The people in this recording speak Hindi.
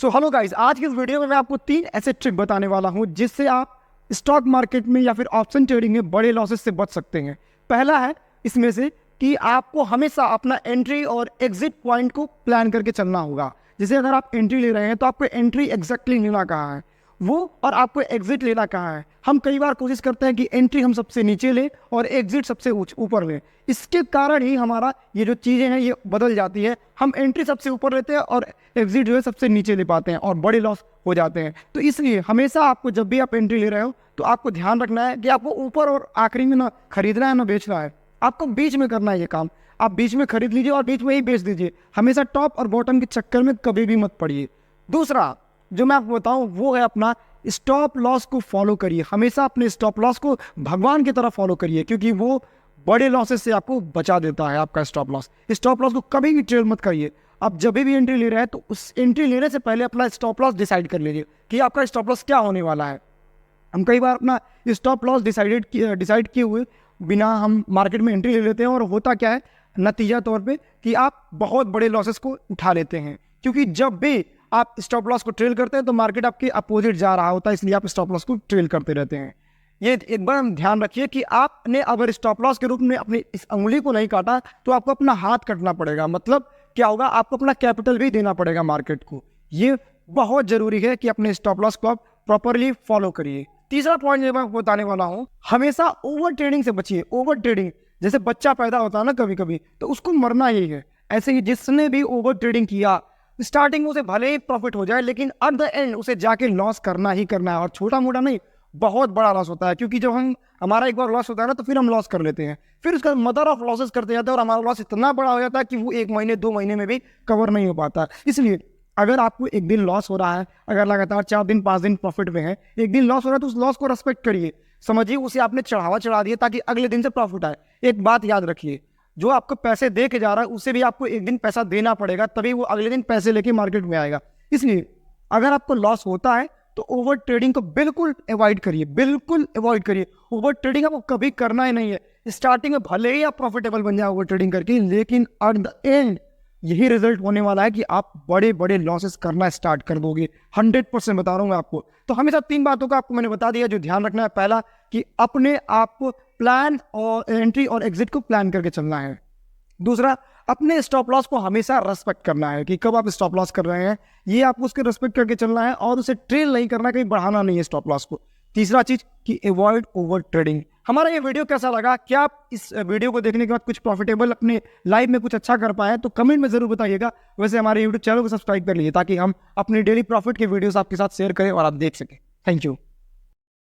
सो हेलो गाइस, आज की इस वीडियो में मैं आपको 3 ऐसे ट्रिक बताने वाला हूं जिससे आप स्टॉक मार्केट में या फिर ऑप्शन ट्रेडिंग में बड़े लॉसेस से बच सकते हैं। पहला है इसमें से कि आपको हमेशा अपना एंट्री और एग्जिट पॉइंट को प्लान करके चलना होगा। जैसे अगर आप एंट्री ले रहे हैं तो आपको एंट्री एग्जैक्टली लेना कहाँ है वो, और आपको एग्जिट लेना कहाँ है। हम कई बार कोशिश करते हैं कि एंट्री हम सबसे नीचे लें और एग्जिट सबसे ऊपर लें। इसके कारण ही हमारा ये जो चीज़ें हैं ये बदल जाती है। हम एंट्री सबसे ऊपर लेते हैं और एग्जिट जो है सबसे नीचे ले पाते हैं और बड़े लॉस हो जाते हैं। तो इसलिए हमेशा आपको जब भी आप एंट्री ले रहे हो तो आपको ध्यान रखना है कि आपको ऊपर और आखिरी में ना खरीदना है ना बेचना है। आपको बीच में करना है ये काम। आप बीच में खरीद लीजिए और बीच में ही बेच दीजिए। हमेशा टॉप और बॉटम के चक्कर में कभी भी मत पड़िए। दूसरा जो मैं आपको बताऊं वो है अपना स्टॉप लॉस को फॉलो करिए। हमेशा अपने स्टॉप लॉस को भगवान की तरह फॉलो करिए, क्योंकि वो बड़े लॉसेस से आपको बचा देता है। आपका स्टॉप लॉस को कभी भी ट्रेड मत करिए। आप जब भी एंट्री ले रहे हैं तो उस एंट्री लेने से पहले अपना स्टॉप लॉस डिसाइड कर लीजिए कि आपका स्टॉप लॉस क्या होने वाला है। हम कई बार अपना स्टॉप लॉस डिसाइड किए हुए बिना हम मार्केट में एंट्री ले लेते हैं, और होता क्या है नतीजा तौर पे कि आप बहुत बड़े लॉसेस को उठा लेते हैं। क्योंकि जब भी आप स्टॉप लॉस को ट्रेल करते हैं तो मार्केट आपके अपोजिट जा रहा होता है, इसलिए आप स्टॉप लॉस को ट्रेल करते रहते हैं। ये एक बार हम ध्यान रखिए कि आपने अगर स्टॉप लॉस के रूप में अपनी इस उंगली को नहीं काटा तो आपको अपना हाथ कटना पड़ेगा। मतलब क्या होगा, आपको अपना कैपिटल भी देना पड़ेगा मार्केट को। ये बहुत जरूरी है कि अपने स्टॉप लॉस को आप प्रॉपरली फॉलो करिए। तीसरा पॉइंट जो मैं बताने वाला हूँ, हमेशा ओवर ट्रेडिंग से बचिए। ओवर ट्रेडिंग जैसे बच्चा पैदा होता है ना कभी कभी, तो उसको मरना यही है। ऐसे ही जिसने भी ओवर ट्रेडिंग किया, स्टार्टिंग में उसे भले ही प्रॉफिट हो जाए लेकिन एट द एंड उसे जाके लॉस करना ही करना है। और छोटा मोटा नहीं, बहुत बड़ा लॉस होता है। क्योंकि जब हमारा एक बार लॉस होता है ना तो फिर हम लॉस कर लेते हैं, फिर उसका मदर ऑफ लॉसेस करते जाते हैं और हमारा लॉस इतना बड़ा हो जाता है कि वो 1 महीने 2 महीने में भी कवर नहीं हो पाता। इसलिए अगर आपको एक दिन लॉस हो रहा है, अगर लगातार 4 दिन 5 दिन प्रॉफिट में है, एक दिन लॉस हो रहा है तो उस लॉस को रेस्पेक्ट करिए। समझिए उसे आपने चढ़ावा चढ़ा दिया ताकि अगले दिन से प्रॉफिट आए। एक बात याद रखिए, जो आपको पैसे दे के जा रहा है उसे भी आपको एक दिन पैसा देना पड़ेगा, तभी वो अगले दिन पैसे लेके मार्केट में आएगा। इसलिए अगर आपको लॉस होता है तो ओवर ट्रेडिंग को बिल्कुल अवॉइड करिए, बिल्कुल अवॉइड करिए। ओवर ट्रेडिंग आपको कभी करना ही नहीं है। स्टार्टिंग में भले ही आप प्रॉफिटेबल बन जाए ओवर ट्रेडिंग करके, लेकिन एट द एंड यही रिजल्ट होने वाला है कि आप बड़े बड़े लॉसेस करना स्टार्ट कर दोगे। 100% बता रहा हूँ मैं आपको। तो हमेशा 3 बातों का आपको मैंने बता दिया जो ध्यान रखना है। पहला कि अपने आप को प्लान और एंट्री और एग्जिट को प्लान करके चलना है। दूसरा, अपने स्टॉप लॉस को हमेशा रेस्पेक्ट करना है कि कब आप स्टॉप लॉस कर रहे हैं, ये आपको उसके रेस्पेक्ट करके चलना है और उसे ट्रेल नहीं करना, कहीं बढ़ाना नहीं है स्टॉप लॉस को। तीसरा चीज कि अवॉइड ओवर ट्रेडिंग। हमारा ये वीडियो कैसा लगा? क्या आप इस वीडियो को देखने के बाद कुछ प्रॉफिटेबल अपने लाइफ में कुछ अच्छा कर पाए? तो कमेंट में जरूर बताइएगा। वैसे हमारे यूट्यूब चैनल को सब्सक्राइब कर लीजिए ताकि हम अपने डेली प्रॉफिट के वीडियोस आपके साथ शेयर करें और आप देख सकें। Thank you.